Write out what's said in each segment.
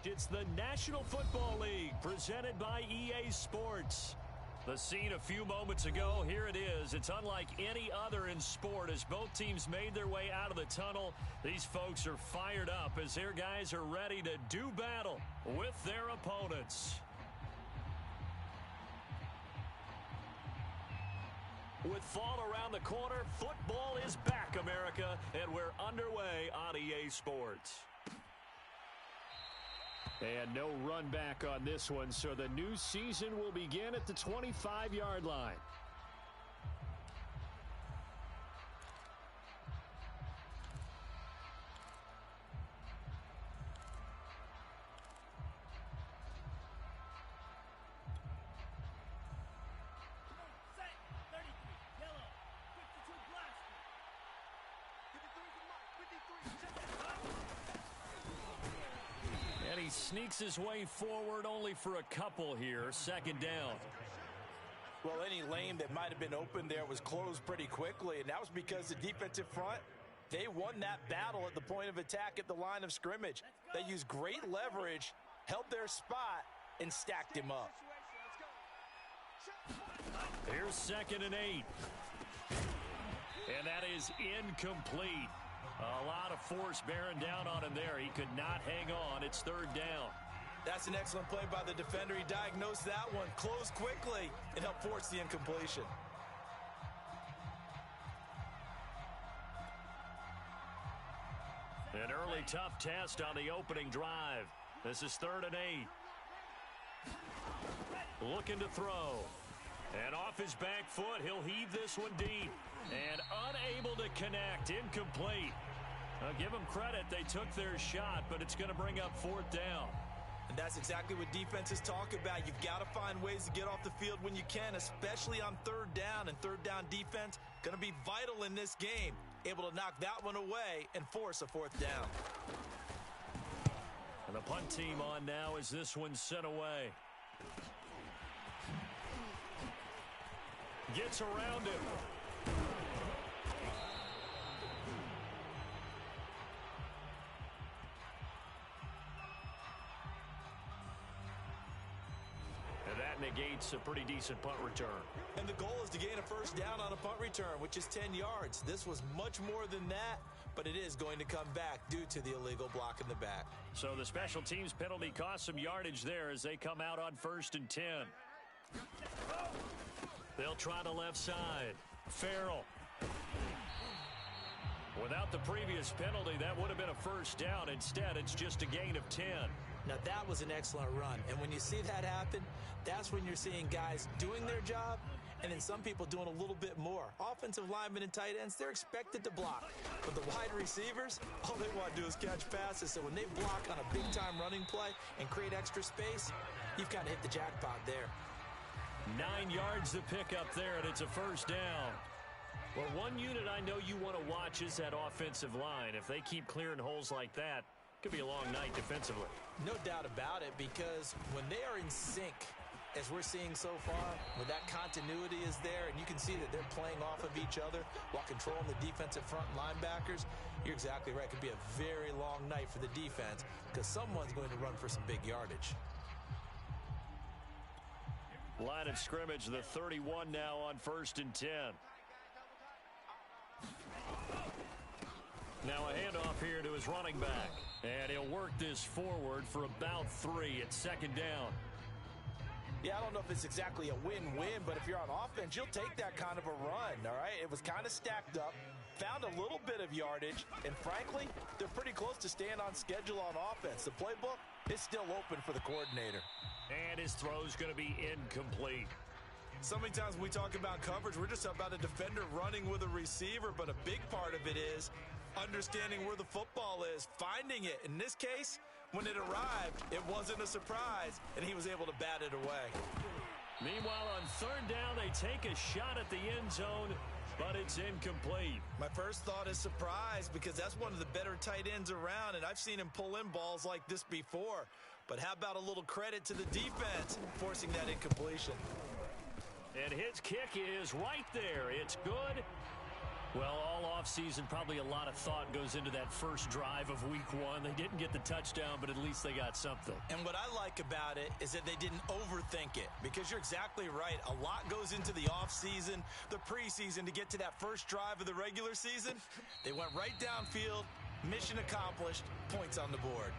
finished. It's the National Football League presented by EA Sports. The scene a few moments ago, here it is. It's unlike any other in sport as both teams made their way out of the tunnel. These folks are fired up as their guys are ready to do battle with their opponents. With fall around the corner, football is back, America, and we're underway on EA Sports. And no run back on this one, so the new season will begin at the 25-yard line. And he sneaks his way forward only for a couple here. Second down. Well, any lane that might have been open there was closed pretty quickly, and that was because the defensive front, they won that battle at the point of attack at the line of scrimmage. They used great leverage, held their spot, and stacked him up. Here's 2nd and 8. And that is incomplete. A lot of force bearing down on him there. He could not hang on. It's 3rd down. That's an excellent play by the defender. He diagnosed that one, closed quickly, and helped force the incompletion. An early tough test on the opening drive. This is 3rd and 8. Looking to throw. And off his back foot, he'll heave this one deep. And unable to connect, incomplete. I'll give them credit, they took their shot, but it's going to bring up 4th down. And that's exactly what defenses talk about. You've got to find ways to get off the field when you can, especially on 3rd down. And 3rd down defense going to be vital in this game. Able to knock that one away and force a 4th down. And the punt team on now as this one's sent away. Gets around him. And that negates a pretty decent punt return. And the goal is to gain a 1st down on a punt return, which is 10 yards. This was much more than that, but it is going to come back due to the illegal block in the back. So the special teams penalty cost some yardage there as they come out on 1st and 10. They'll try the left side. Farrell. Without the previous penalty, that would have been a 1st down. Instead, it's just a gain of 10. Now, that was an excellent run. And when you see that happen, that's when you're seeing guys doing their job and then some people doing a little bit more. Offensive linemen and tight ends, they're expected to block. But the wide receivers, all they want to do is catch passes. So when they block on a big-time running play and create extra space, you've kind of hit the jackpot there. 9 yards to pick up there, and it's a 1st down. Well, one unit I know you want to watch is that offensive line. If they keep clearing holes like that, it could be a long night defensively. No doubt about it, because when they are in sync, as we're seeing so far, when that continuity is there, and you can see that they're playing off of each other while controlling the defensive front linebackers, you're exactly right. It could be a very long night for the defense because someone's going to run for some big yardage. Line of scrimmage, the 31 now on 1st and 10. Now a handoff here to his running back. And he'll work this forward for about 3 at 2nd down. Yeah, I don't know if it's exactly a win-win, but if you're on offense, you'll take that kind of a run, all right? It was kind of stacked up, found a little bit of yardage, and frankly, they're pretty close to staying on schedule on offense. The playbook is still open for the coordinator. And his throw's going to be incomplete. So many times when we talk about coverage, we're just about a defender running with a receiver, but a big part of it is understanding where the football is, finding it. In this case, when it arrived, it wasn't a surprise, and he was able to bat it away. Meanwhile, on 3rd down, they take a shot at the end zone, but it's incomplete. My first thought is surprise because that's one of the better tight ends around, and I've seen him pull in balls like this before. But how about a little credit to the defense forcing that incompletion? And his kick is right there. It's good. Well, all offseason, probably a lot of thought goes into that first drive of week one. They didn't get the touchdown, but at least they got something. And what I like about it is that they didn't overthink it, because you're exactly right. A lot goes into the offseason, the preseason, to get to that first drive of the regular season. They went right downfield, mission accomplished, points on the board.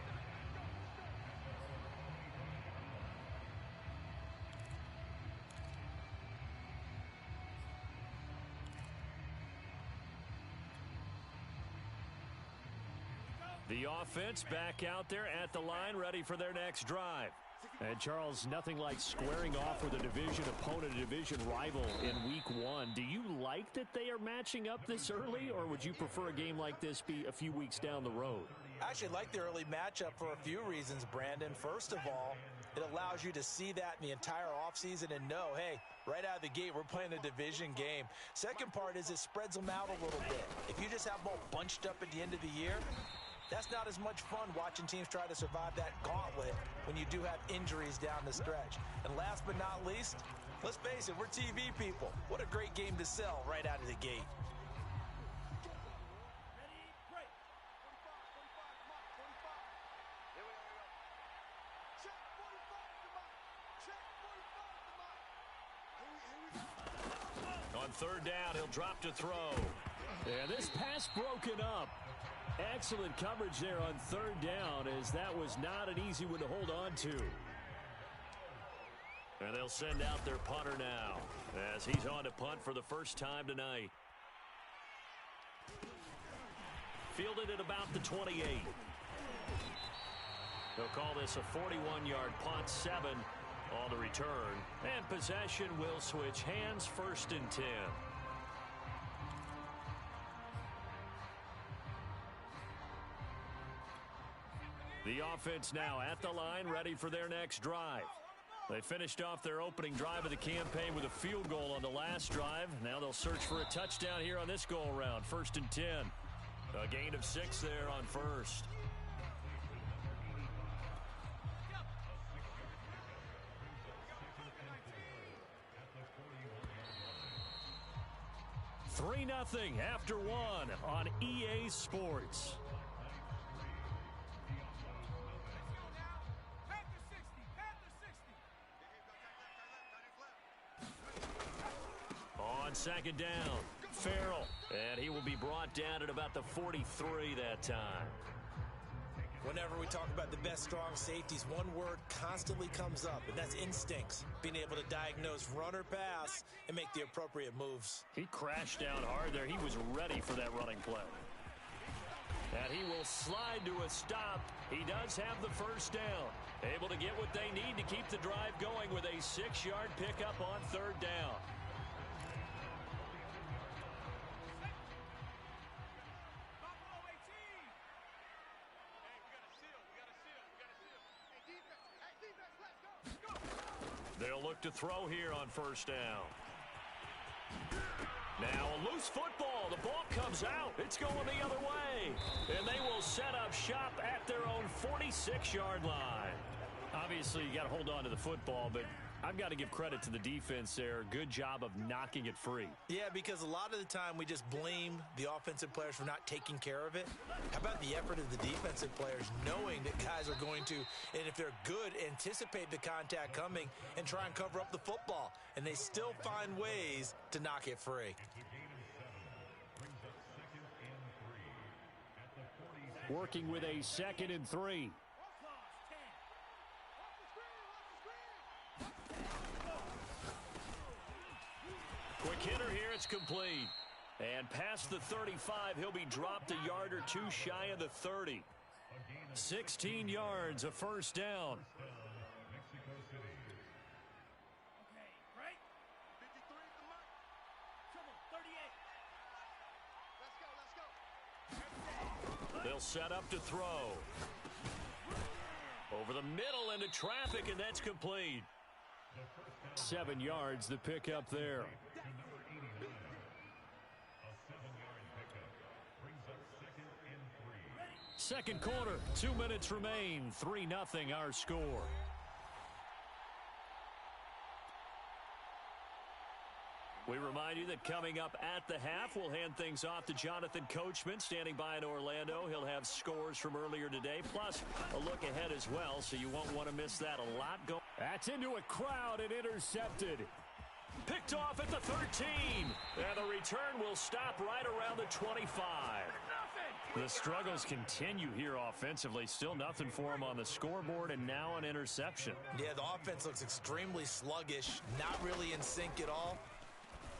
The offense back out there at the line, ready for their next drive. And, Charles, nothing like squaring off with a division opponent, a division rival in week one. Do you like that they are matching up this early, or would you prefer a game like this be a few weeks down the road? I actually like the early matchup for a few reasons, Brandon. First of all, it allows you to see that in the entire offseason and know, hey, right out of the gate, we're playing a division game. Second part is it spreads them out a little bit. If you just have them all bunched up at the end of the year, that's not as much fun watching teams try to survive that gauntlet when you do have injuries down the stretch. And last but not least, let's face it, we're TV people. What a great game to sell right out of the gate. On third down, he'll drop to throw. And this pass broken up. Excellent coverage there on third down, as that was not an easy one to hold on to. And they'll send out their punter now, as he's on to punt for the first time tonight. Fielded at about the 28. They'll call this a 41-yard punt, 7 on the return. And possession will switch hands, first and 10. The offense now at the line, ready for their next drive. They finished off their opening drive of the campaign with a field goal on the last drive. Now they'll search for a touchdown here on this go-around. First and 10. A gain of 6 there on first. Three 3-0 after one on EA Sports. On second down, Farrell, and he will be brought down at about the 43 that time. Whenever we talk about the best strong safeties, one word constantly comes up, and that's instincts. Being able to diagnose run or pass and make the appropriate moves. He crashed down hard there. He was ready for that running play. And he will slide to a stop. He does have the first down. Able to get what they need to keep the drive going with a 6-yard pickup on third down. They'll look to throw here on first down. Now a loose football. The ball comes out. It's going the other way. And they will set up shop at their own 46-yard line. Obviously, you got to hold on to the football, but I've got to give credit to the defense there. Good job of knocking it free. Yeah, because a lot of the time we just blame the offensive players for not taking care of it. How about the effort of the defensive players knowing that guys are going to, and if they're good, anticipate the contact coming and try and cover up the football. And they still find ways to knock it free. Working with a 2nd and 3. Quick hitter here, it's complete. And past the 35, he'll be dropped a yard or two shy of the 30. 16 yards, a first down. They'll set up to throw. Over the middle into traffic, and that's complete. 7 yards, the pickup there. Second quarter, 2 minutes remain. 3-0 our score. We remind you that coming up at the half. We'll hand things off to Jonathan Coachman, standing by in Orlando. He'll have scores from earlier today, plus a look ahead as well, so you won't want to miss that. A lot going. That's into a crowd and intercepted. Picked off at the 13. And the return will stop right around the 25. The struggles continue here offensively. Still nothing for him on the scoreboard, and now an interception. Yeah, the offense looks extremely sluggish, not really in sync at all.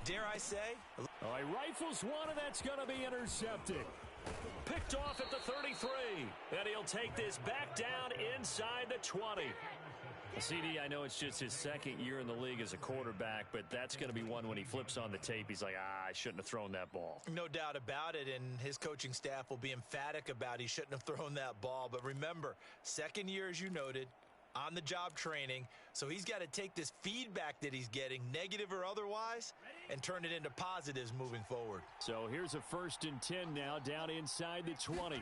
Dare I say? Oh, he rifles one, and that's going to be intercepted. Picked off at the 33. And he'll take this back down inside the 20. CD, I know it's just his second year in the league as a quarterback, but that's going to be one when he flips on the tape. He's like, I shouldn't have thrown that ball. No doubt about it, and his coaching staff will be emphatic about he shouldn't have thrown that ball. But remember, second year, as you noted, on-the-job training, so he's got to take this feedback that he's getting, negative or otherwise, and turn it into positives moving forward. So here's a 1st and 10 now, down inside the 20.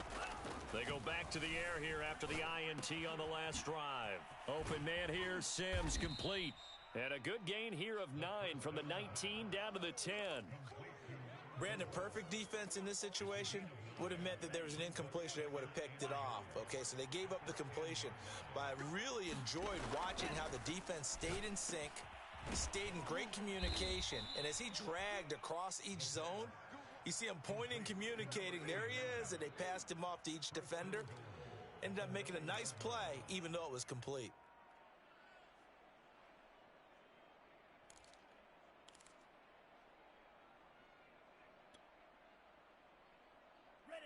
They go back to the air here after the INT on the last drive. Open man here, Sims complete. And a good gain here of 9 from the 19 down to the 10. Brandon, perfect defense in this situation would have meant that there was an incompletion. They would have picked it off. Okay, so they gave up the completion. But I really enjoyed watching how the defense stayed in sync, stayed in great communication. And as he dragged across each zone, you see him pointing, communicating. There he is, and they passed him off to each defender. Ended up making a nice play, even though it was complete.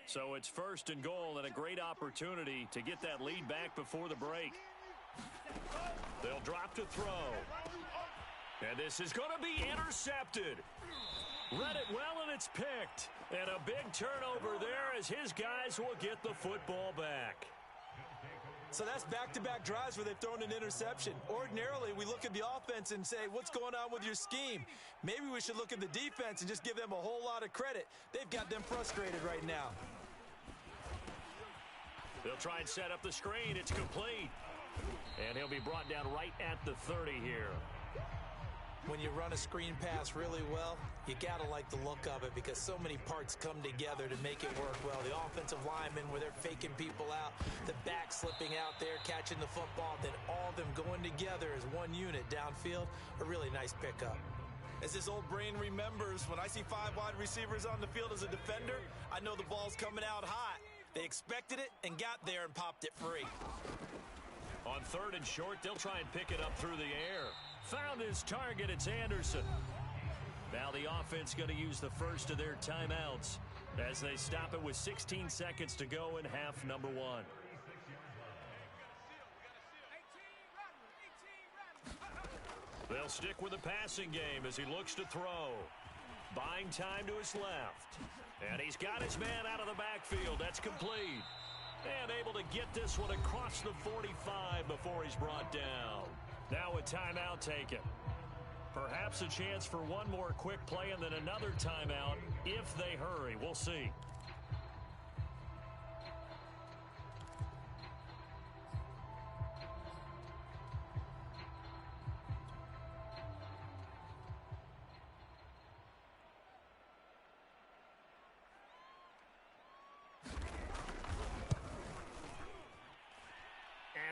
So it's 1st and goal, and a great opportunity to get that lead back before the break. They'll drop to throw. And this is going to be intercepted. Read it well, and it's picked. And a big turnover there as his guys will get the football back. So that's back-to-back drives where they've thrown an interception. Ordinarily, we look at the offense and say, what's going on with your scheme? Maybe we should look at the defense and just give them a whole lot of credit. They've got them frustrated right now. They'll try and set up the screen. It's complete. And he'll be brought down right at the 30 here. When you run a screen pass really well, you got to like the look of it because so many parts come together to make it work well. The offensive linemen where they're faking people out, the back slipping out there, catching the football, then all of them going together as one unit downfield, a really nice pickup. As this old brain remembers, when I see 5 wide receivers on the field as a defender, I know the ball's coming out hot. They expected it and got there and popped it free. On 3rd and short, they'll try and pick it up through the air. Found his target, it's Anderson. Now the offense going to use the first of their timeouts as they stop it with 16 seconds to go in half number 1. They'll stick with the passing game as he looks to throw. Buying time to his left. And he's got his man out of the backfield. That's complete. And able to get this one across the 45 before he's brought down. Now a timeout taken. Perhaps a chance for one more quick play and then another timeout if they hurry. We'll see.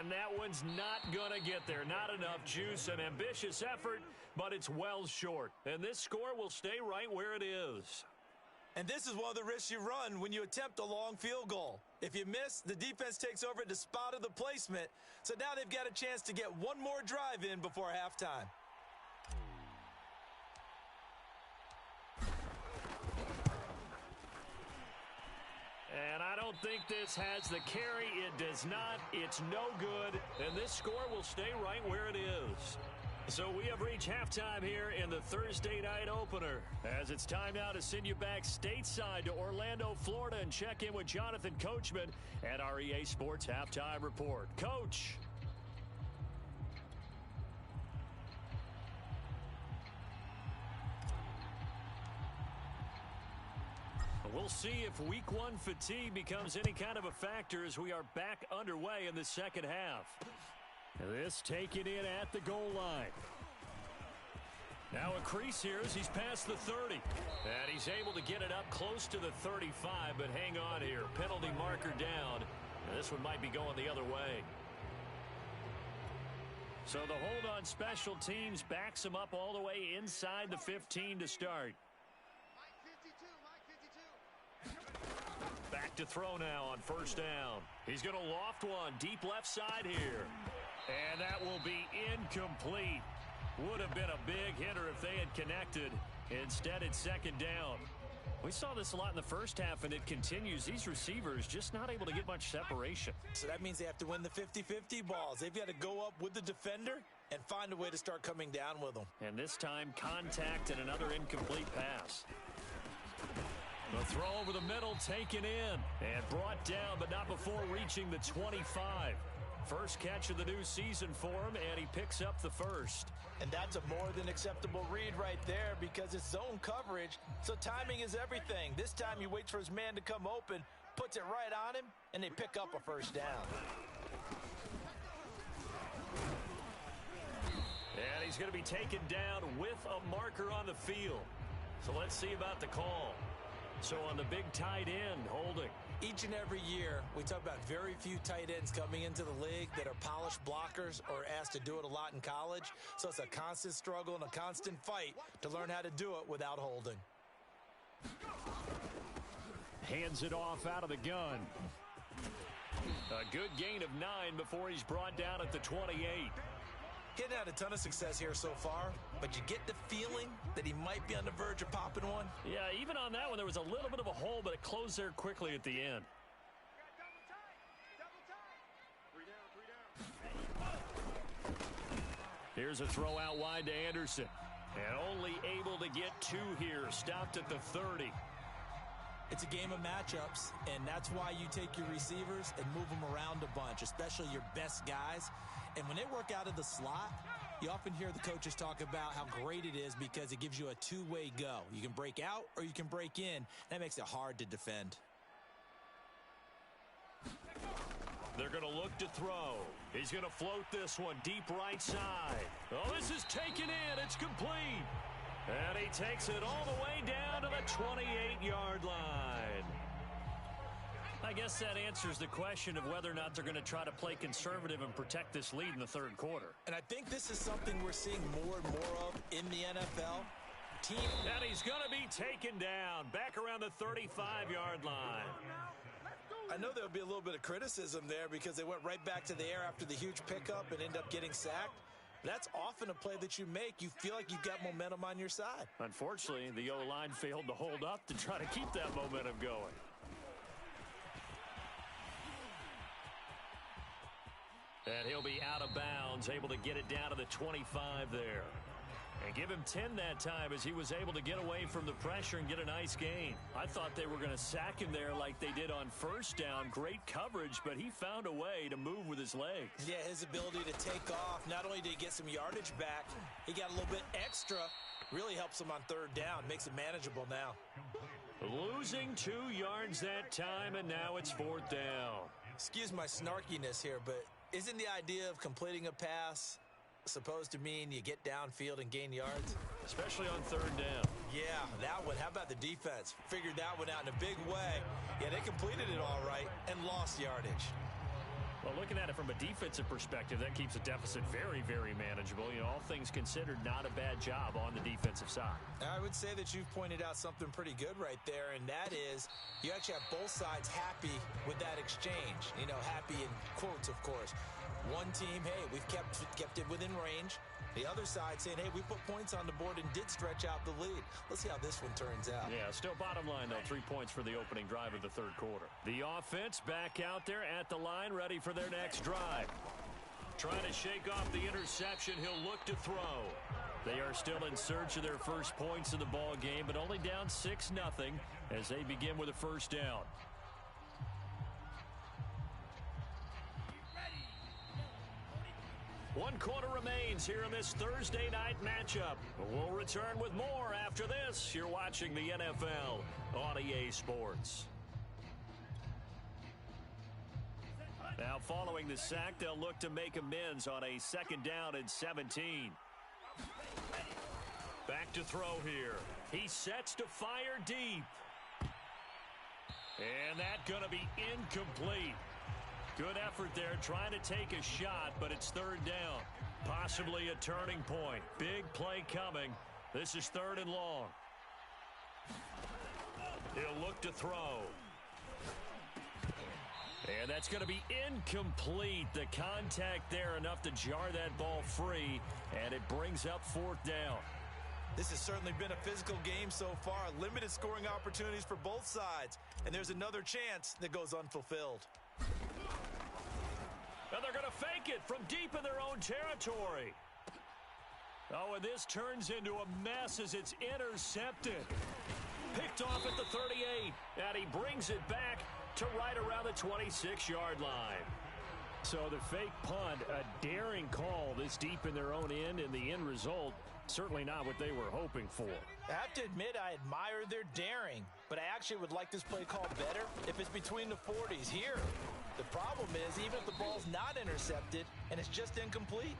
And that one's not going to get there. Not enough juice. An ambitious effort, but it's well short. And this score will stay right where it is. And this is one of the risks you run when you attempt a long field goal. If you miss, the defense takes over at the spot of the placement. So now they've got a chance to get one more drive in before halftime. And I don't think this has the carry. It does not. It's no good. And this score will stay right where it is. So we have reached halftime here in the Thursday night opener. As it's time now to send you back stateside to Orlando, Florida, and check in with Jonathan Coachman at our EA Sports Halftime Report. Coach. We'll see if week 1 fatigue becomes any kind of a factor as we are back underway in the second half. This taken in at the goal line. Now a crease here as he's past the 30. And he's able to get it up close to the 35, but hang on here. Penalty marker down. And this one might be going the other way. So the hold on special teams backs him up all the way inside the 15 to start. Back to throw now on first down. He's going to loft one deep left side here. And that will be incomplete. Would have been a big hitter if they had connected. Instead, it's second down. We saw this a lot in the first half, and it continues. These receivers just not able to get much separation. So that means they have to win the 50-50 balls. They've got to go up with the defender and find a way to start coming down with them. And this time, contact and another incomplete pass. The throw over the middle, taken in, and brought down, but not before reaching the 25. First catch of the new season for him, and he picks up the first. And that's a more than acceptable read right there because it's zone coverage, so timing is everything. This time he waits for his man to come open, puts it right on him, and they pick up a first down. And he's going to be taken down with a marker on the field. So let's see about the call. So on the big tight end, holding. Each and every year, we talk about very few tight ends coming into the league that are polished blockers or asked to do it a lot in college. So it's a constant struggle and a constant fight to learn how to do it without holding. Hands it off out of the gun. A good gain of 9 before he's brought down at the 28. Getting had a ton of success here so far, but you get the feeling that he might be on the verge of popping one. Yeah, even on that one, there was a little bit of a hole, but it closed there quickly at the end. Here's a throw out wide to Anderson. And only able to get 2 here, stopped at the 30. It's a game of matchups, and that's why you take your receivers and move them around a bunch, especially your best guys. And when they work out of the slot, you often hear the coaches talk about how great it is because it gives you a two-way go. You can break out or you can break in. That makes it hard to defend. They're going to look to throw. He's going to float this one deep right side. Oh, this is taken in. It's complete. And he takes it all the way down to the 28-yard line. I guess that answers the question of whether or not they're going to try to play conservative and protect this lead in the third quarter. And I think this is something we're seeing more and more of in the NFL. And he's going to be taken down back around the 35-yard line. I know there'll be a little bit of criticism there because they went right back to the air after the huge pickup and end up getting sacked. That's often a play that you make. You feel like you've got momentum on your side. Unfortunately, the O-line failed to hold up to try to keep that momentum going. And he'll be out of bounds, able to get it down to the 25 there. And give him 10 that time as he was able to get away from the pressure and get a nice gain. I thought they were going to sack him there like they did on first down. Great coverage, but he found a way to move with his legs. Yeah, his ability to take off. Not only did he get some yardage back, he got a little bit extra. Really helps him on third down. Makes it manageable now. Losing 2 yards that time, and now it's fourth down. Excuse my snarkiness here, but isn't the idea of completing a pass supposed to mean you get downfield and gain yards? Especially on third down. Yeah, that one. How about the defense? Figured that one out in a big way. Yeah, they completed it all right and lost yardage. Well, looking at it from a defensive perspective, that keeps a deficit very, very manageable. You know, all things considered, not a bad job on the defensive side. I would say that you've pointed out something pretty good right there, and that is you actually have both sides happy with that exchange. You know, happy in quotes, of course. One team, hey, we've kept it within range. The other side saying, hey, we put points on the board and did stretch out the lead. Let's see how this one turns out. Yeah, still bottom line, though, 3 points for the opening drive of the third quarter. The offense back out there at the line, ready for their next drive. Trying to shake off the interception. He'll look to throw. They are still in search of their first points in the ball game, but only down 6-0 as they begin with a first down. One quarter remains here in this Thursday night matchup. We'll return with more after this. You're watching the NFL on EA Sports. Now following the sack, they'll look to make amends on a second down and 17. Back to throw here. He sets to fire deep. And that's going to be incomplete. Good effort there trying to take a shot, but it's third down. Possibly a turning point. Big play coming. This is third and long. He'll look to throw. And that's going to be incomplete. The contact there enough to jar that ball free, and it brings up fourth down. This has certainly been a physical game so far. Limited scoring opportunities for both sides. And there's another chance that goes unfulfilled. And they're going to fake it from deep in their own territory. Oh, and this turns into a mess as it's intercepted. Picked off at the 38. And he brings it back to right around the 26-yard line. So the fake punt, a daring call this deep in their own end, and the end result, certainly not what they were hoping for. I have to admit I admire their daring, but I actually would like this play called better if it's between the 40s here. The problem is, even if the ball's not intercepted and it's just incomplete,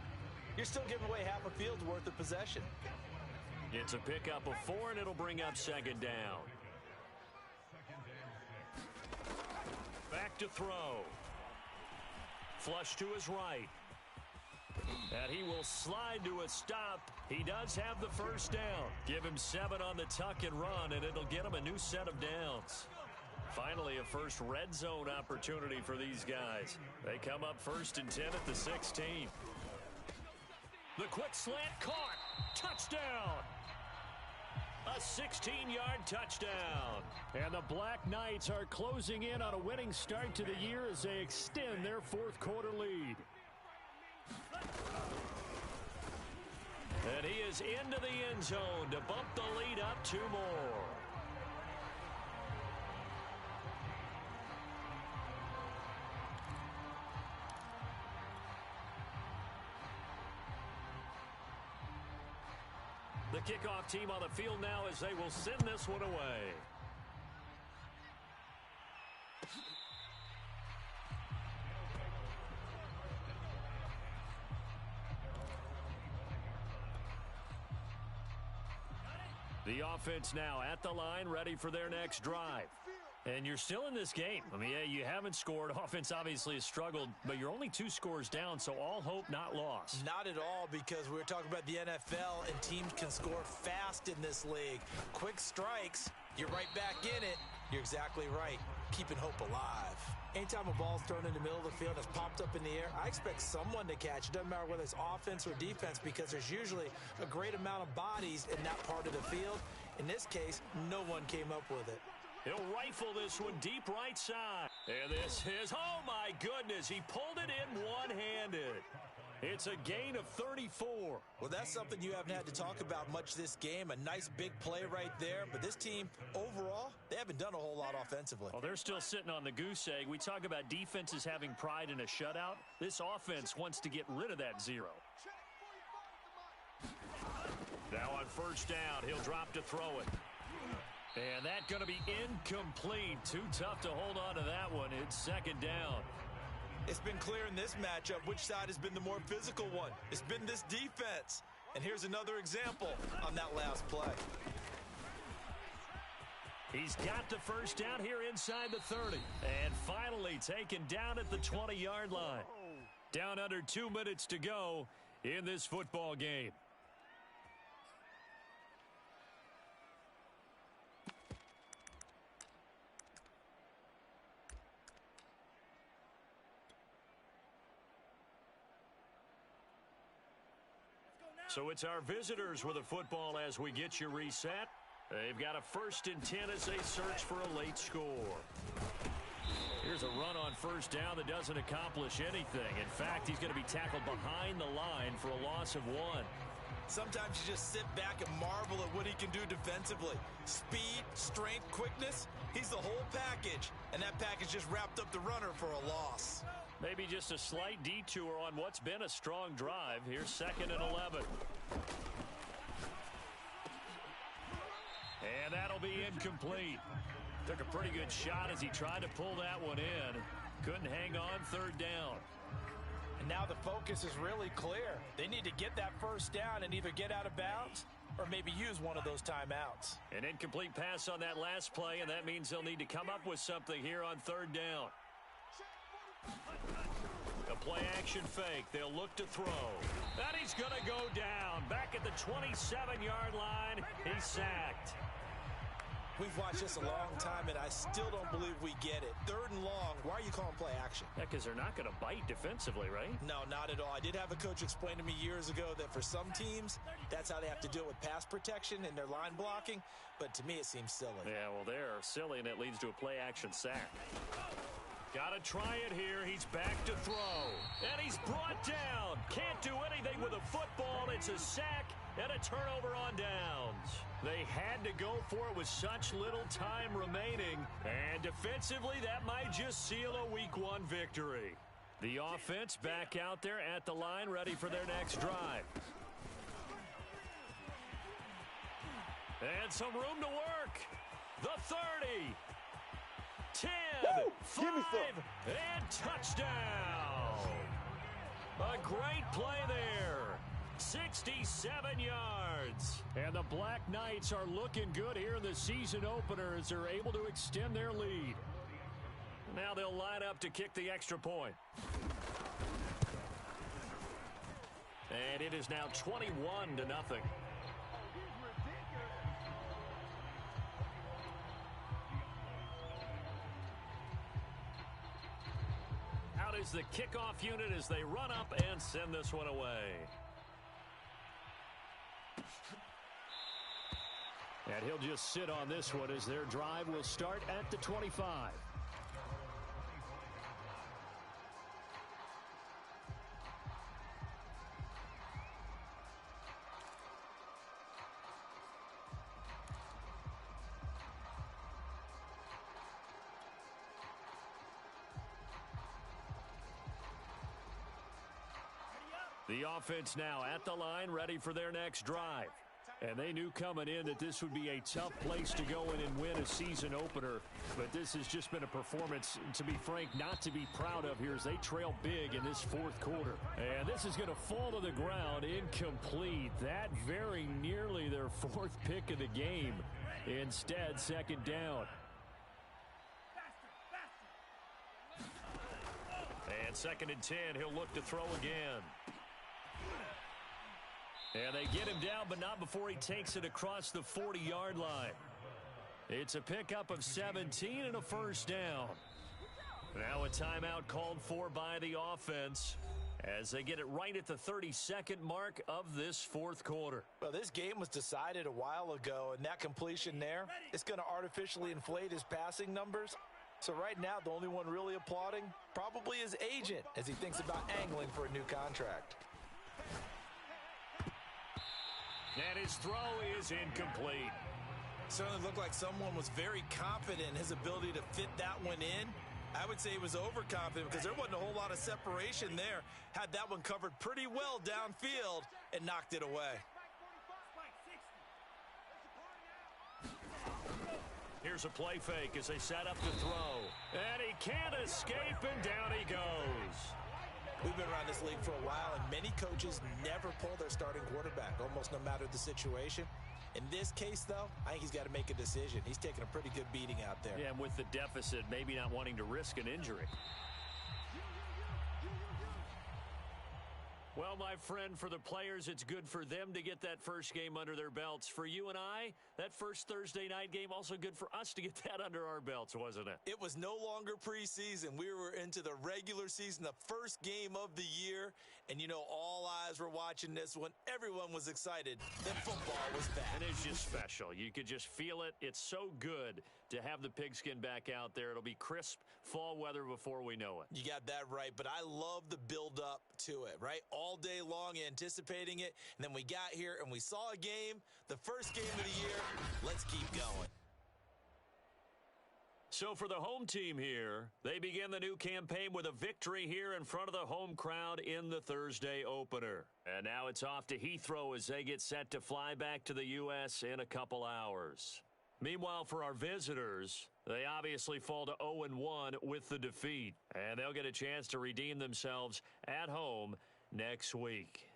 you're still giving away half a field's worth of possession. It's a pickup of 4, and it'll bring up second down. Back to throw. Flush to his right. And he will slide to a stop. He does have the first down. Give him 7 on the tuck and run, and it'll get him a new set of downs. Finally, a first red zone opportunity for these guys. They come up first and 10 at the 16. The quick slant caught. Touchdown. A 16-yard touchdown. And the Black Knights are closing in on a winning start to the year as they extend their fourth quarter lead. And he is into the end zone to bump the lead up 2 more. The kickoff team on the field now as they will send this one away. The offense now at the line, ready for their next drive. And you're still in this game. I mean, yeah, you haven't scored. Offense obviously has struggled, but you're only 2 scores down, so all hope not lost. Not at all, because we're talking about the NFL, and teams can score fast in this league. Quick strikes, you're right back in it. You're exactly right. Keeping hope alive. Anytime a ball's thrown in the middle of the field, it's popped up in the air, I expect someone to catch. It doesn't matter whether it's offense or defense, because there's usually a great amount of bodies in that part of the field. In this case, no one came up with it. He'll rifle this one deep right side. And this is, oh my goodness, he pulled it in one-handed. It's a gain of 34. Well, that's something you haven't had to talk about much this game. A nice big play right there. But this team, overall, they haven't done a whole lot offensively. Well, they're still sitting on the goose egg. We talk about defenses having pride in a shutout. This offense wants to get rid of that 0. Now on first down, he'll drop to throw it. And that's going to be incomplete. Too tough to hold on to that one. It's second down. It's been clear in this matchup which side has been the more physical one. It's been this defense. And here's another example on that last play. He's got the first down here inside the 30. And finally taken down at the 20-yard line. Down under 2 minutes to go in this football game. So it's our visitors with a football as we get you reset. They've got a first and 10 as they search for a late score. Here's a run on first down that doesn't accomplish anything. In fact, he's going to be tackled behind the line for a loss of 1. Sometimes you just sit back and marvel at what he can do defensively. Speed, strength, quickness, he's the whole package. And that package just wrapped up the runner for a loss. Maybe just a slight detour on what's been a strong drive. Here's second and 11. And that'll be incomplete. Took a pretty good shot as he tried to pull that one in. Couldn't hang on, third down. And now the focus is really clear. They need to get that first down and either get out of bounds or maybe use one of those timeouts. An incomplete pass on that last play, and that means they'll need to come up with something here on third down. A play-action fake. They'll look to throw. And he's going to go down. Back at the 27-yard line, he's sacked. We've watched this a long time, and I still don't believe we get it. Third and long, why are you calling play action? Yeah, because they're not going to bite defensively, right? No, not at all. I did have a coach explain to me years ago that for some teams, that's how they have to deal with pass protection and their line blocking, but to me it seems silly. Yeah, well, they're silly, and it leads to a play-action sack. Got to try it here. He's back to throw. And he's brought down. Can't do anything with a football. It's a sack and a turnover on downs. They had to go for it with such little time remaining. And defensively, that might just seal a Week 1 victory. The offense back out there at the line, ready for their next drive. And some room to work. The 30. 10, 5, and touchdown. A great play there. 67 yards. And the Black Knights are looking good here in the season opener as they're able to extend their lead. Now they'll line up to kick the extra point. And it is now 21-0. Out is the kickoff unit as they run up and send this one away. And he'll just sit on this one as their drive will start at the 25. The offense now at the line, ready for their next drive. And they knew coming in that this would be a tough place to go in and win a season opener. But this has just been a performance, to be frank, not to be proud of here as they trail big in this fourth quarter. And this is going to fall to the ground incomplete. That very nearly their fourth pick of the game. Instead, second down. And 2nd and 10, he'll look to throw again. And they get him down, but not before he takes it across the 40-yard line. It's a pickup of 17 and a first down. Now a timeout called for by the offense as they get it right at the 32nd mark of this fourth quarter. Well, this game was decided a while ago, and that completion there is going to artificially inflate his passing numbers. So right now, the only one really applauding probably his agent as he thinks about angling for a new contract. And his throw is incomplete. Certainly looked like someone was very confident in his ability to fit that one in. I would say he was overconfident because there wasn't a whole lot of separation there. Had that one covered pretty well downfield and knocked it away. Here's a play fake as they set up to throw. And he can't escape, and down he goes. We've been around this league for a while, and many coaches never pull their starting quarterback, almost no matter the situation. In this case, though, I think he's got to make a decision. He's taking a pretty good beating out there. Yeah, and with the deficit, maybe not wanting to risk an injury. Well, my friend, for the players, it's good for them to get that first game under their belts. For you and I, that first Thursday night game, also good for us to get that under our belts, wasn't it? It was no longer preseason. We were into the regular season, the first game of the year. And, you know, all eyes were watching this one. Everyone was excited that football was back. And it's just special. You could just feel it. It's so good to have the pigskin back out there. It'll be crisp fall weather before we know it. You got that right, but I love the build-up to it, right? All day long anticipating it, and then we got here and we saw a game, the first game of the year. Let's keep going. So for the home team here, they begin the new campaign with a victory here in front of the home crowd in the Thursday opener. And now it's off to Heathrow as they get set to fly back to the U.S. in a couple hours. Meanwhile, for our visitors, they obviously fall to 0-1 with the defeat. And they'll get a chance to redeem themselves at home next week.